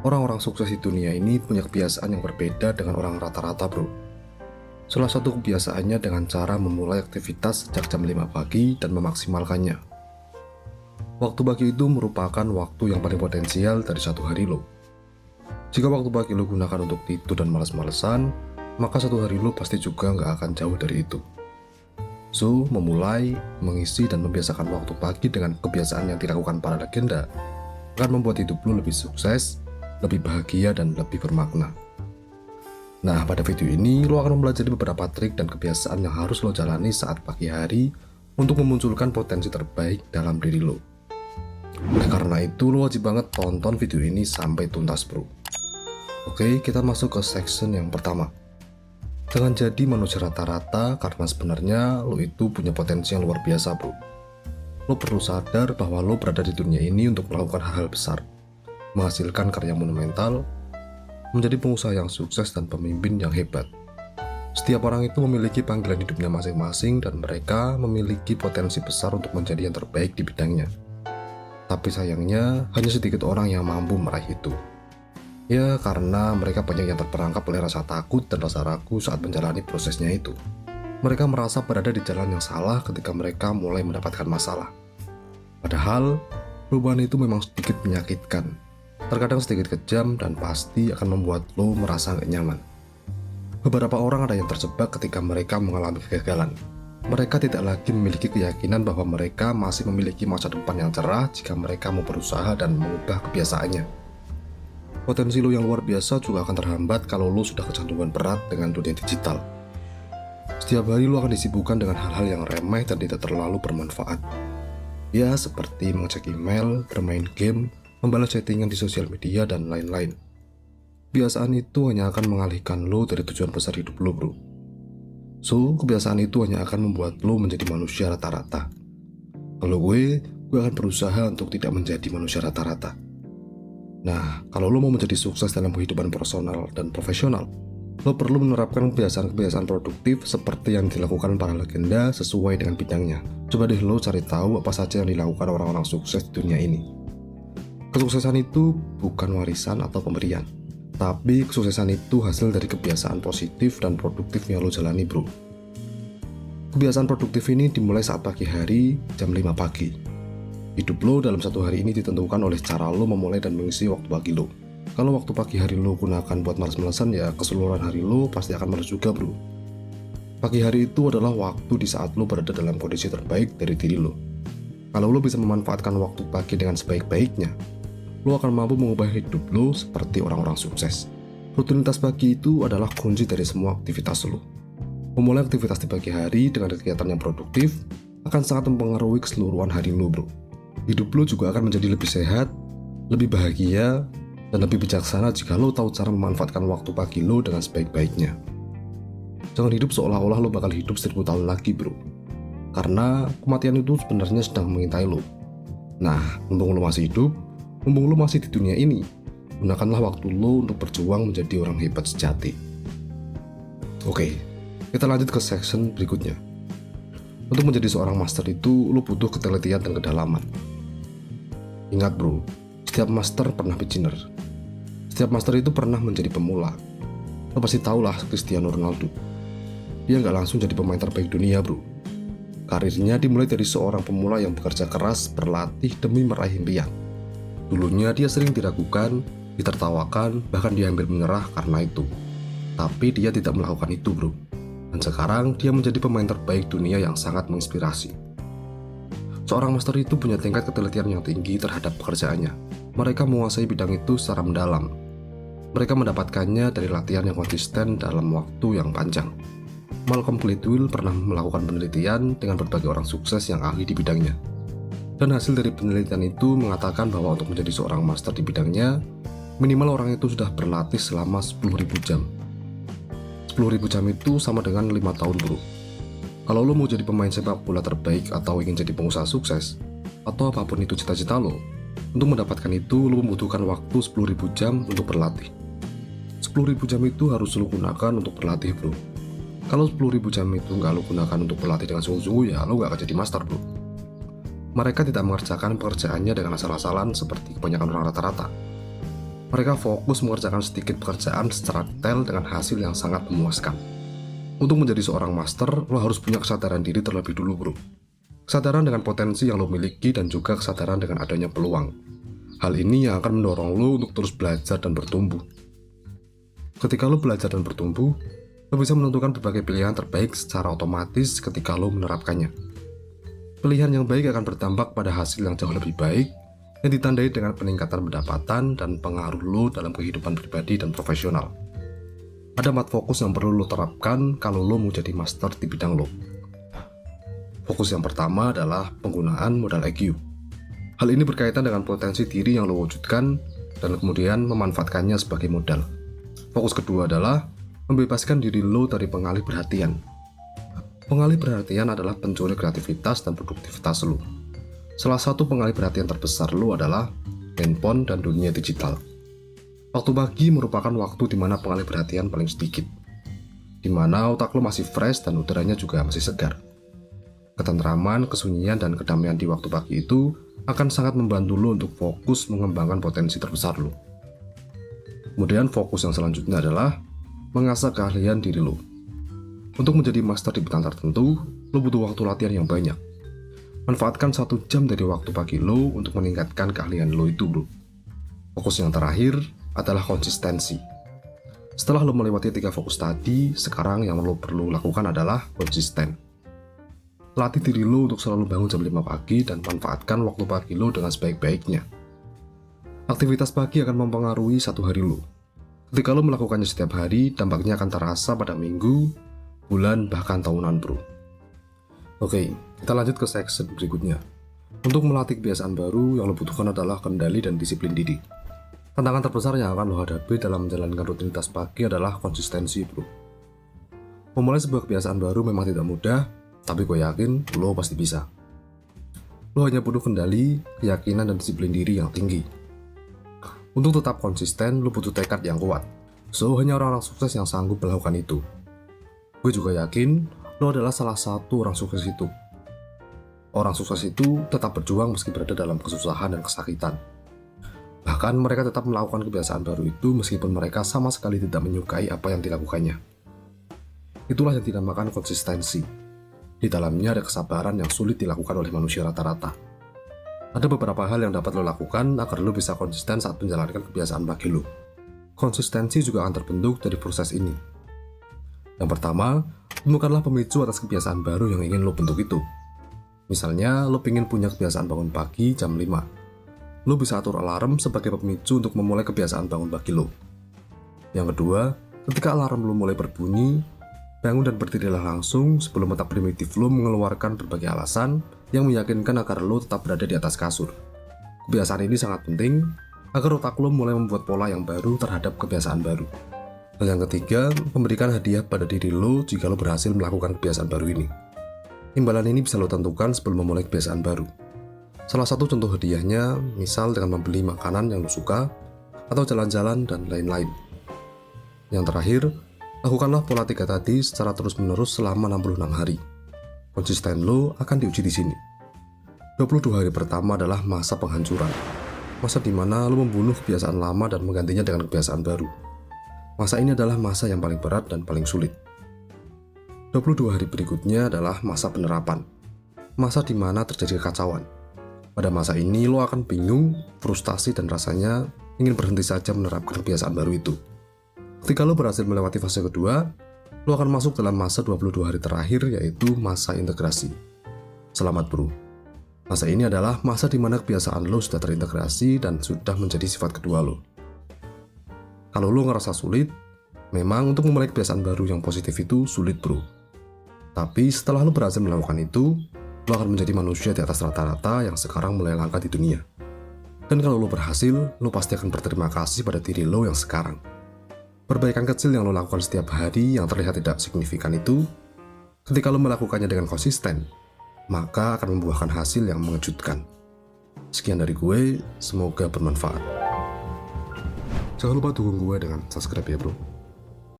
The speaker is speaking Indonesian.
Orang-orang sukses di dunia ini punya kebiasaan yang berbeda dengan orang rata-rata, bro. Salah satu kebiasaannya dengan cara memulai aktivitas sejak jam 5 pagi dan memaksimalkannya. Waktu pagi itu merupakan waktu yang paling potensial dari satu hari lo. Jika waktu pagi lo gunakan untuk tidur dan malas-malesan, maka satu hari lo pasti juga nggak akan jauh dari itu. So, memulai, mengisi, dan membiasakan waktu pagi dengan kebiasaan yang dilakukan para legenda akan membuat hidup lo lebih sukses, lebih bahagia, dan lebih bermakna. Nah, pada video ini lo akan mempelajari beberapa trik dan kebiasaan yang harus lo jalani saat pagi hari untuk memunculkan potensi terbaik dalam diri lo. Oleh karena itu, lo wajib banget tonton video ini sampai tuntas, bro. Oke, kita masuk ke section yang pertama. Jangan jadi manusia rata-rata, karena sebenarnya lo itu punya potensi yang luar biasa, bro. Lo perlu sadar bahwa lo berada di dunia ini untuk melakukan hal-hal besar, menghasilkan karya monumental, menjadi pengusaha yang sukses dan pemimpin yang hebat. Setiap orang itu memiliki panggilan hidupnya masing-masing dan mereka memiliki potensi besar untuk menjadi yang terbaik di bidangnya. Tapi sayangnya, hanya sedikit orang yang mampu meraih itu. Ya, karena mereka banyak yang terperangkap oleh rasa takut dan rasa ragu saat menjalani prosesnya itu. Mereka merasa berada di jalan yang salah ketika mereka mulai mendapatkan masalah. Padahal, perubahan itu memang sedikit menyakitkan. Terkadang sedikit kejam dan pasti akan membuat lo merasa gak nyaman. Beberapa orang ada yang terjebak ketika mereka mengalami kegagalan. Mereka tidak lagi memiliki keyakinan bahwa mereka masih memiliki masa depan yang cerah jika mereka mau berusaha dan mengubah kebiasaannya. Potensi lo yang luar biasa juga akan terhambat kalau lo sudah kecanduan berat dengan dunia digital. Setiap hari lo akan disibukkan dengan hal-hal yang remeh dan tidak terlalu bermanfaat. Ya, seperti mengecek email, bermain game, membalas chattingan di sosial media, dan lain-lain. Kebiasaan itu hanya akan mengalihkan lo dari tujuan besar hidup lo, bro. So, kebiasaan itu hanya akan membuat lo menjadi manusia rata-rata. Kalau gue akan berusaha untuk tidak menjadi manusia rata-rata. Nah, kalau lo mau menjadi sukses dalam kehidupan personal dan profesional, lo perlu menerapkan kebiasaan-kebiasaan produktif seperti yang dilakukan para legenda sesuai dengan bidangnya. Coba deh lo cari tahu apa saja yang dilakukan orang-orang sukses di dunia ini. Kesuksesan itu bukan warisan atau pemberian, tapi kesuksesan itu hasil dari kebiasaan positif dan produktif yang lo jalani, bro. Kebiasaan produktif ini dimulai saat pagi hari jam 5 pagi. Hidup lo dalam satu hari ini ditentukan oleh cara lo memulai dan mengisi waktu pagi lo. Kalau waktu pagi hari lo gunakan buat malas-malasan, ya keseluruhan hari lo pasti akan malas juga, bro. Pagi hari itu adalah waktu di saat lo berada dalam kondisi terbaik dari diri lo. Kalau lo bisa memanfaatkan waktu pagi dengan sebaik-baiknya, lo akan mampu mengubah hidup lo seperti orang-orang sukses. Rutinitas pagi itu adalah kunci dari semua aktivitas lo. Memulai aktivitas di pagi hari dengan kegiatan yang produktif akan sangat mempengaruhi keseluruhan hari lo, bro. Hidup lo juga akan menjadi lebih sehat, lebih bahagia, dan lebih bijaksana jika lo tahu cara memanfaatkan waktu pagi lo dengan sebaik-baiknya. Jangan hidup seolah-olah lo bakal hidup 1000 tahun lagi, bro. Karena kematian itu sebenarnya sedang mengintai lo. Nah, mumpung lo masih hidup, mumpung lo masih di dunia ini, gunakanlah waktu lo untuk berjuang menjadi orang hebat sejati. Oke, kita lanjut ke section berikutnya. Untuk menjadi seorang master itu, lo butuh ketelitian dan kedalaman. Ingat, bro, setiap master pernah beginner. Setiap master itu pernah menjadi pemula. Lo pasti tahulah Cristiano Ronaldo. Dia nggak langsung jadi pemain terbaik dunia, bro. Karirnya dimulai dari seorang pemula yang bekerja keras, berlatih demi meraih impian. Dulunya dia sering diragukan, ditertawakan, bahkan dia hampir menyerah karena itu. Tapi dia tidak melakukan itu, bro. Dan sekarang dia menjadi pemain terbaik dunia yang sangat menginspirasi. Seorang master itu punya tingkat ketelitian yang tinggi terhadap pekerjaannya. Mereka menguasai bidang itu secara mendalam. Mereka mendapatkannya dari latihan yang konsisten dalam waktu yang panjang. Malcolm Gladwell pernah melakukan penelitian dengan berbagai orang sukses yang ahli di bidangnya. Dan hasil dari penelitian itu mengatakan bahwa untuk menjadi seorang master di bidangnya, minimal orang itu sudah berlatih selama 10.000 jam. 10.000 jam itu sama dengan 5 tahun, bro. Kalau lo mau jadi pemain sepak bola terbaik atau ingin jadi pengusaha sukses, atau apapun itu cita-cita lo, untuk mendapatkan itu lo membutuhkan waktu 10.000 jam untuk berlatih. 10.000 jam itu harus lo gunakan untuk berlatih, bro. Kalau 10.000 jam itu nggak lo gunakan untuk berlatih dengan sungguh-sungguh, ya lo nggak akan jadi master, bro. Mereka tidak mengerjakan pekerjaannya dengan asal-asalan seperti kebanyakan orang rata-rata. Mereka fokus mengerjakan sedikit pekerjaan secara detail dengan hasil yang sangat memuaskan. Untuk menjadi seorang master, lo harus punya kesadaran diri terlebih dulu bro. Kesadaran dengan potensi yang lo miliki dan juga kesadaran dengan adanya peluang. Hal ini yang akan mendorong lo untuk terus belajar dan bertumbuh. Ketika lo belajar dan bertumbuh, lo bisa menentukan berbagai pilihan terbaik secara otomatis ketika lo menerapkannya. Pilihan yang baik akan berdampak pada hasil yang jauh lebih baik, yang ditandai dengan peningkatan pendapatan dan pengaruh lo dalam kehidupan pribadi dan profesional. Ada 4 fokus yang perlu lo terapkan kalau lo mau jadi master di bidang lo. Fokus yang pertama adalah penggunaan modal EQ. Hal ini berkaitan dengan potensi diri yang lo wujudkan dan kemudian memanfaatkannya sebagai modal. Fokus kedua adalah membebaskan diri lo dari pengalih perhatian. Pengalih perhatian adalah pencuri kreativitas dan produktivitas lo. Salah satu pengalih perhatian terbesar lo adalah handphone dan dunia digital. Waktu pagi merupakan waktu di mana pengalih perhatian paling sedikit, di mana otak lo masih fresh dan udaranya juga masih segar. Ketentraman, kesunyian, dan kedamaian di waktu pagi itu akan sangat membantu lo untuk fokus mengembangkan potensi terbesar lo. Kemudian fokus yang selanjutnya adalah mengasah keahlian diri lo. Untuk menjadi master di bidang tertentu, lo butuh waktu latihan yang banyak. Manfaatkan 1 jam dari waktu pagi lo untuk meningkatkan keahlian lo itu bro. Fokus yang terakhir adalah konsistensi. Setelah lo melewati 3 fokus tadi, sekarang yang lo perlu lakukan adalah konsisten. Latih diri lo untuk selalu bangun jam 5 pagi dan manfaatkan waktu pagi lo dengan sebaik-baiknya. Aktivitas pagi akan mempengaruhi 1 hari lo. Ketika lo melakukannya setiap hari, dampaknya akan terasa pada minggu, bulan, bahkan tahunan bro. Oke, kita lanjut ke section berikutnya. Untuk melatih kebiasaan baru, yang lo butuhkan adalah kendali dan disiplin diri. Tantangan terbesar yang akan lo hadapi dalam menjalankan rutinitas pagi adalah konsistensi bro. Memulai sebuah kebiasaan baru memang tidak mudah, tapi gue yakin lo pasti bisa. Lo hanya butuh kendali, keyakinan, dan disiplin diri yang tinggi. Untuk tetap konsisten, lo butuh tekad yang kuat. So, hanya orang-orang sukses yang sanggup melakukan itu. Gue juga yakin lo adalah salah satu orang sukses itu. Orang sukses itu tetap berjuang meski berada dalam kesusahan dan kesakitan. Bahkan mereka tetap melakukan kebiasaan baru itu meskipun mereka sama sekali tidak menyukai apa yang dilakukannya. Itulah yang dinamakan konsistensi. Di dalamnya ada kesabaran yang sulit dilakukan oleh manusia rata-rata. Ada beberapa hal yang dapat lo lakukan agar lo bisa konsisten saat menjalankan kebiasaan pagi lo. Konsistensi juga akan terbentuk dari proses ini. Yang pertama, temukanlah pemicu atas kebiasaan baru yang ingin lo bentuk itu. Misalnya, lo ingin punya kebiasaan bangun pagi jam 5. Lo bisa atur alarm sebagai pemicu untuk memulai kebiasaan bangun pagi lo. Yang kedua, ketika alarm lo mulai berbunyi, bangun dan berdirilah langsung sebelum otak primitif lo mengeluarkan berbagai alasan yang meyakinkan agar lo tetap berada di atas kasur. Kebiasaan ini sangat penting agar otak lo mulai membuat pola yang baru terhadap kebiasaan baru. Dan yang ketiga, memberikan hadiah pada diri lo jika lo berhasil melakukan kebiasaan baru ini. Imbalan ini bisa lo tentukan sebelum memulai kebiasaan baru. Salah satu contoh hadiahnya, misal dengan membeli makanan yang lo suka, atau jalan-jalan, dan lain-lain. Yang terakhir, lakukanlah pola 3 tadi secara terus-menerus selama 66 hari. Konsisten lo akan diuji di sini. 22 hari pertama adalah masa penghancuran. Masa di mana lo membunuh kebiasaan lama dan menggantinya dengan kebiasaan baru. Masa ini adalah masa yang paling berat dan paling sulit. 22 hari berikutnya adalah masa penerapan. Masa di mana terjadi kekacauan. Pada masa ini lo akan bingung, frustasi, dan rasanya ingin berhenti saja menerapkan kebiasaan baru itu. Ketika lo berhasil melewati fase kedua, lo akan masuk dalam masa 22 hari terakhir, yaitu masa integrasi. Selamat bro. Masa ini adalah masa di mana kebiasaan lo sudah terintegrasi dan sudah menjadi sifat kedua lo. Kalau lo ngerasa sulit, memang untuk memulai kebiasaan baru yang positif itu sulit bro. Tapi setelah lo berhasil melakukan itu, lo akan menjadi manusia di atas rata-rata yang sekarang mulai langka di dunia. Dan kalau lo berhasil, lo pasti akan berterima kasih pada diri lo yang sekarang. Perbaikan kecil yang lo lakukan setiap hari yang terlihat tidak signifikan itu, ketika lo melakukannya dengan konsisten, maka akan membuahkan hasil yang mengejutkan. Sekian dari gue, semoga bermanfaat. Jangan lupa dukung gue dengan subscribe ya bro.